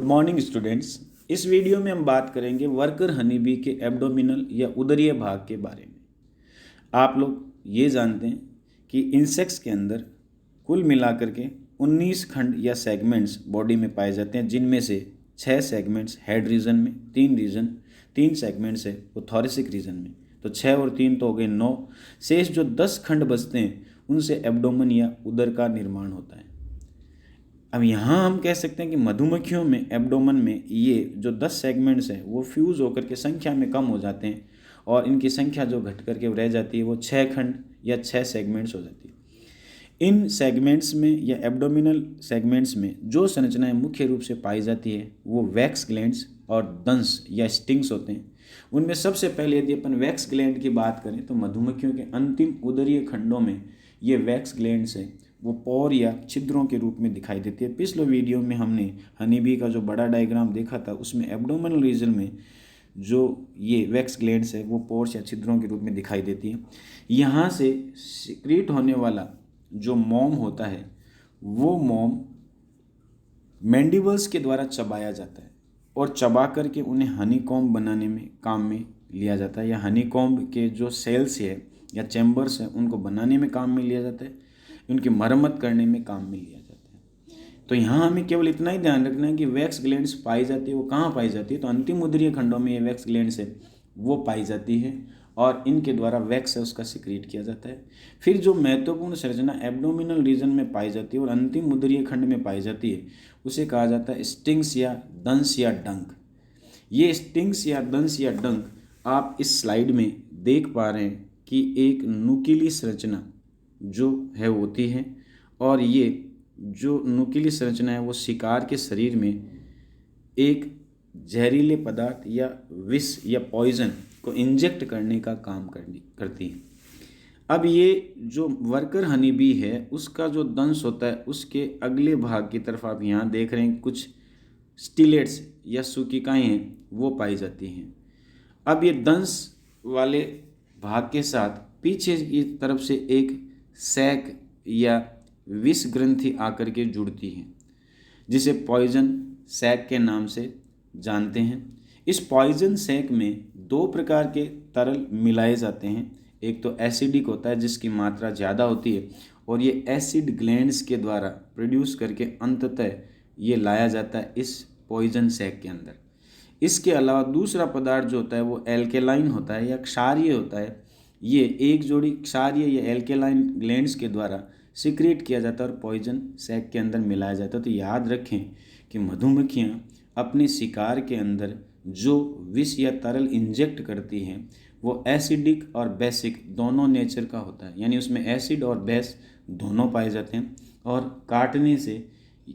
Morning students. इस video में हम बात करेंगे वर्कर हनी बी के एब्डोमिनल या उदरीय भाग के बारे में। आप लोग ये जानते हैं कि इंसेक्ट्स के अंदर कुल मिलाकर के 19 खंड या सेगमेंट्स बॉडी में पाए जाते हैं, जिनमें से 6 सेगमेंट्स हेड रीजन में, 3 सेगमेंट्स है वो थोरेसिक रीजन में। तो 6 और 3 तो हो गए 9। शेष जो 10 खंड बचते हैं उनसे एब्डोमेन या उदर का निर्माण होता है। अब यहाँ हम कह सकते हैं कि मधुमक्खियों में एब्डोमेन में ये जो 10 सेगमेंट्स हैं वो फ्यूज़ होकर के संख्या में कम हो जाते हैं और इनकी संख्या जो घट करके रह जाती है वो 6 खंड या 6 सेगमेंट्स हो जाती है। इन सेगमेंट्स में या एब्डोमिनल सेगमेंट्स में जो संरचनाएं मुख्य रूप से पाई जाती है वो वैक्स ग्लैंड्स और दंश या स्टिंग्स होते हैं। उनमें सबसे पहले यदि अपन वैक्स ग्लैंड की बात करें तो मधुमक्खियों के अंतिम उदरीय खंडों में ये वैक्स ग्लैंड्स हैं वो पोर या छिद्रों के रूप में दिखाई देती है। पिछले वीडियो में हमने हनी बी का जो बड़ा डायग्राम देखा था उसमें एब्डोमिनल रीजन में जो ये वैक्स ग्लैंड्स है वो पोर्स या छिद्रों के रूप में दिखाई देती है। यहाँ से सिक्रीट होने वाला जो मोम होता है वो मोम मैंडिबल्स के द्वारा चबाया जाता है और चबा करके उन्हें हनी कॉम्ब बनाने में काम में लिया जाता है, या हनी कॉम्ब के जो सेल्स है या चैम्बर्स हैं उनको बनाने में काम में लिया जाता है, उनकी मरम्मत करने में काम में लिया जाता है। तो यहाँ हमें केवल इतना ही ध्यान रखना है कि वैक्स ग्लैंड्स पाई जाती है वो कहाँ पाई जाती है, तो अंतिम उदरीय खंडों में ये वैक्स ग्लैंड्स है वो पाई जाती है और इनके द्वारा वैक्स है उसका सिक्रीट किया जाता है। फिर जो महत्वपूर्ण संरचना एब्डोमिनल रीजन में पाई जाती है और अंतिम उदरीय खंड में पाई जाती है उसे कहा जाता है स्टिंग्स या दंश या डंक। ये स्टिंग्स या दंश या डंक आप इस स्लाइड में देख पा रहे हैं कि एक नुकीली संरचना जो है होती है और ये जो नुकीली संरचना है वो शिकार के शरीर में एक जहरीले पदार्थ या विष या पॉइजन को इंजेक्ट करने का काम करती है। अब ये जो वर्कर हनी बी है उसका जो दंश होता है उसके अगले भाग की तरफ आप यहाँ देख रहे हैं कुछ स्टिलेट्स या सूकिकाएँ हैं वो पाई जाती हैं। अब ये दंश वाले भाग के साथ पीछे की तरफ से एक सैक या विष ग्रंथि आकर के जुड़ती है जिसे पॉइजन सैक के नाम से जानते हैं। इस पॉइजन सैक में 2 प्रकार के तरल मिलाए जाते हैं। एक तो एसिडिक होता है जिसकी मात्रा ज़्यादा होती है और ये एसिड ग्लैंड्स के द्वारा प्रोड्यूस करके अंततः ये लाया जाता है इस पॉइजन सैक के अंदर। इसके अलावा दूसरा पदार्थ जो होता है वो एल्केलाइन होता है या क्षारीय होता है। ये एक जोड़ी क्षारीय या एल्केलाइन ग्लैंड्स के द्वारा सिक्रीट किया जाता है और पॉइजन सैक के अंदर मिलाया जाता है। तो याद रखें कि मधुमक्खियाँ अपने शिकार के अंदर जो विष या तरल इंजेक्ट करती हैं वो एसिडिक और बेसिक दोनों नेचर का होता है, यानी उसमें एसिड और बेस दोनों पाए जाते हैं और काटने से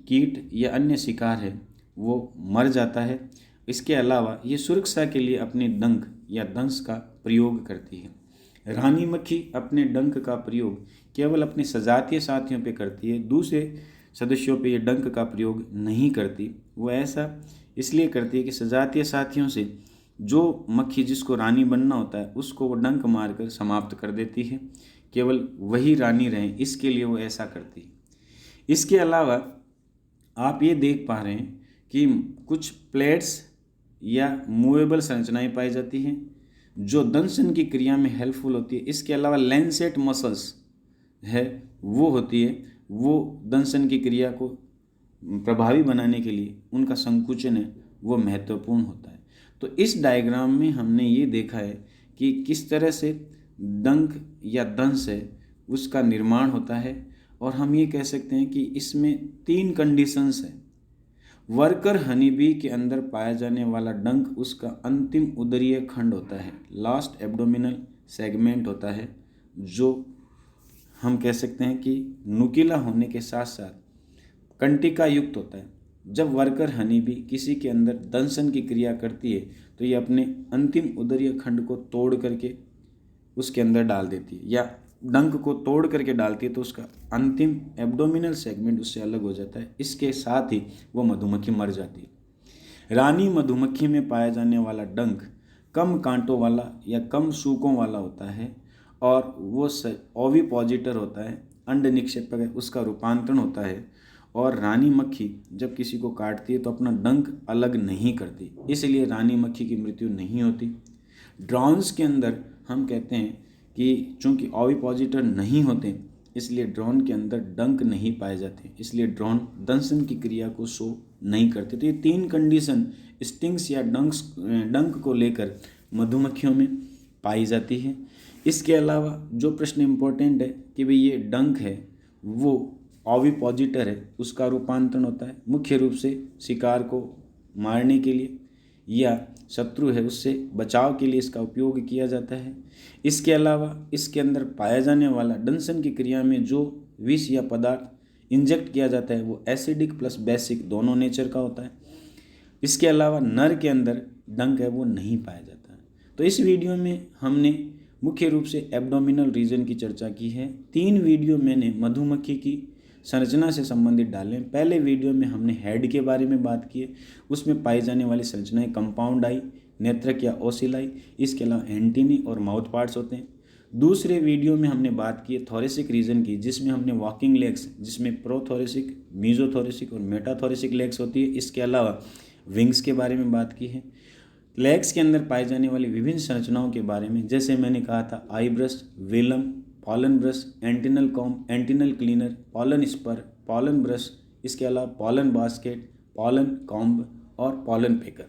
कीट या अन्य शिकार है वो मर जाता है। इसके अलावा ये सुरक्षा के लिए अपने डंक या दंश का प्रयोग करती है। रानी मक्खी अपने डंक का प्रयोग केवल अपने सजातीय साथियों पे करती है, दूसरे सदस्यों पे ये डंक का प्रयोग नहीं करती। वो ऐसा इसलिए करती है कि सजातीय साथियों से जो मक्खी जिसको रानी बनना होता है उसको वो डंक मारकर समाप्त कर देती है, केवल वही रानी रहें इसके लिए वो ऐसा करती है। इसके अलावा आप ये देख पा रहे हैं कि कुछ प्लेट्स या मूवेबल संरचनाएं पाई जाती हैं जो दंशन की क्रिया में हेल्पफुल होती है। इसके अलावा लैंसेट मसल्स है वो होती है, वो दंशन की क्रिया को प्रभावी बनाने के लिए उनका संकुचन है वो महत्वपूर्ण होता है। तो इस डायग्राम में हमने ये देखा है कि किस तरह से डंक या दंश है उसका निर्माण होता है और हम ये कह सकते हैं कि इसमें 3 कंडीशंस हैं। वर्कर हनी बी के अंदर पाया जाने वाला डंक उसका अंतिम उदरीय खंड होता है, लास्ट एब्डोमिनल सेगमेंट होता है, जो हम कह सकते हैं कि नुकीला होने के साथ साथ कंटिका युक्त होता है। जब वर्कर हनी बी किसी के अंदर दंशन की क्रिया करती है तो ये अपने अंतिम उदरीय खंड को तोड़ करके उसके अंदर डाल देती है या डंक को तोड़ करके डालती है तो उसका अंतिम एब्डोमिनल सेगमेंट उससे अलग हो जाता है। इसके साथ ही वो मधुमक्खी मर जाती है। रानी मधुमक्खी में पाया जाने वाला डंक कम कांटों वाला या कम सूकों वाला होता है और वो ओविपोजिटर होता है, अंड निक्षेपक है, उसका रूपांतरण होता है और रानी मक्खी जब किसी को काटती है तो अपना डंक अलग नहीं करती, इसलिए रानी मक्खी की मृत्यु नहीं होती। ड्रोन्स के अंदर हम कहते हैं कि चूंकि ओविपोजिटर नहीं होते इसलिए ड्रोन के अंदर डंक नहीं पाए जाते, इसलिए ड्रोन दंशन की क्रिया को शो नहीं करते। तो ये 3 कंडीशन स्टिंग्स या डंक को लेकर मधुमक्खियों में पाई जाती है। इसके अलावा जो प्रश्न इम्पोर्टेंट है कि भाई ये डंक है वो ओविपोजिटर है, उसका रूपांतरण होता है मुख्य रूप से शिकार को मारने के लिए या शत्रु है उससे बचाव के लिए इसका उपयोग किया जाता है। इसके अलावा इसके अंदर पाया जाने वाला दंशन की क्रिया में जो विष या पदार्थ इंजेक्ट किया जाता है वो एसिडिक प्लस बेसिक दोनों नेचर का होता है। इसके अलावा नर के अंदर डंक है वो नहीं पाया जाता है। तो इस वीडियो में हमने मुख्य रूप से एब्डोमिनल रीजन की चर्चा की है। 3 वीडियो मैंने मधुमक्खी की संरचना से संबंधित डाले। पहले वीडियो में हमने हेड के बारे में बात की है, उसमें पाई जाने वाली संरचनाएं कंपाउंड आई, नेत्रक या ओसिलाई, इसके अलावा एंटीनी और माउथ पार्ट्स होते हैं। दूसरे वीडियो में हमने बात की है थोरेसिक रीजन की, जिसमें हमने वॉकिंग लेग्स, जिसमें प्रोथोरेसिक, मीजोथोरेसिक और मेटाथोरेसिक लेग्स होती है। इसके अलावा विंग्स के बारे में बात की है। लेग्स के अंदर पाई जाने वाली विभिन्न संरचनाओं के बारे में, जैसे मैंने कहा था eye brush, velum, pollen brush, antennal comb, antennal cleaner, pollen spur, pollen brush, इसके अलावा पॉलन बास्केट, पॉलन कॉम्ब और पॉलन पेकर।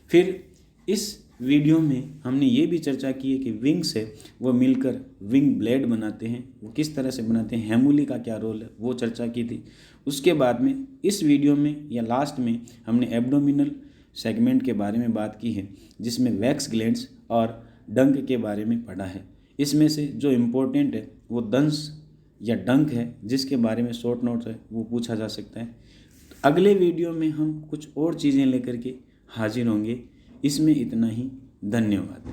फिर इस वीडियो में हमने ये भी चर्चा की है कि विंग्स है वो मिलकर विंग ब्लेड बनाते हैं, वो किस तरह से बनाते हैं, हेमुली का क्या रोल है वो चर्चा की थी। उसके बाद में इस वीडियो में या लास्ट में हमने एब्डोमिनल सेगमेंट के बारे में बात की है, जिसमें वैक्स ग्लैंड्स और डंक के बारे में पढ़ा है। इसमें से जो इम्पोर्टेंट है वो दंश या डंक है, जिसके बारे में शॉर्ट नोट्स है वो पूछा जा सकता है। तो अगले वीडियो में हम कुछ और चीज़ें लेकर के हाजिर होंगे। इसमें इतना ही, धन्यवाद।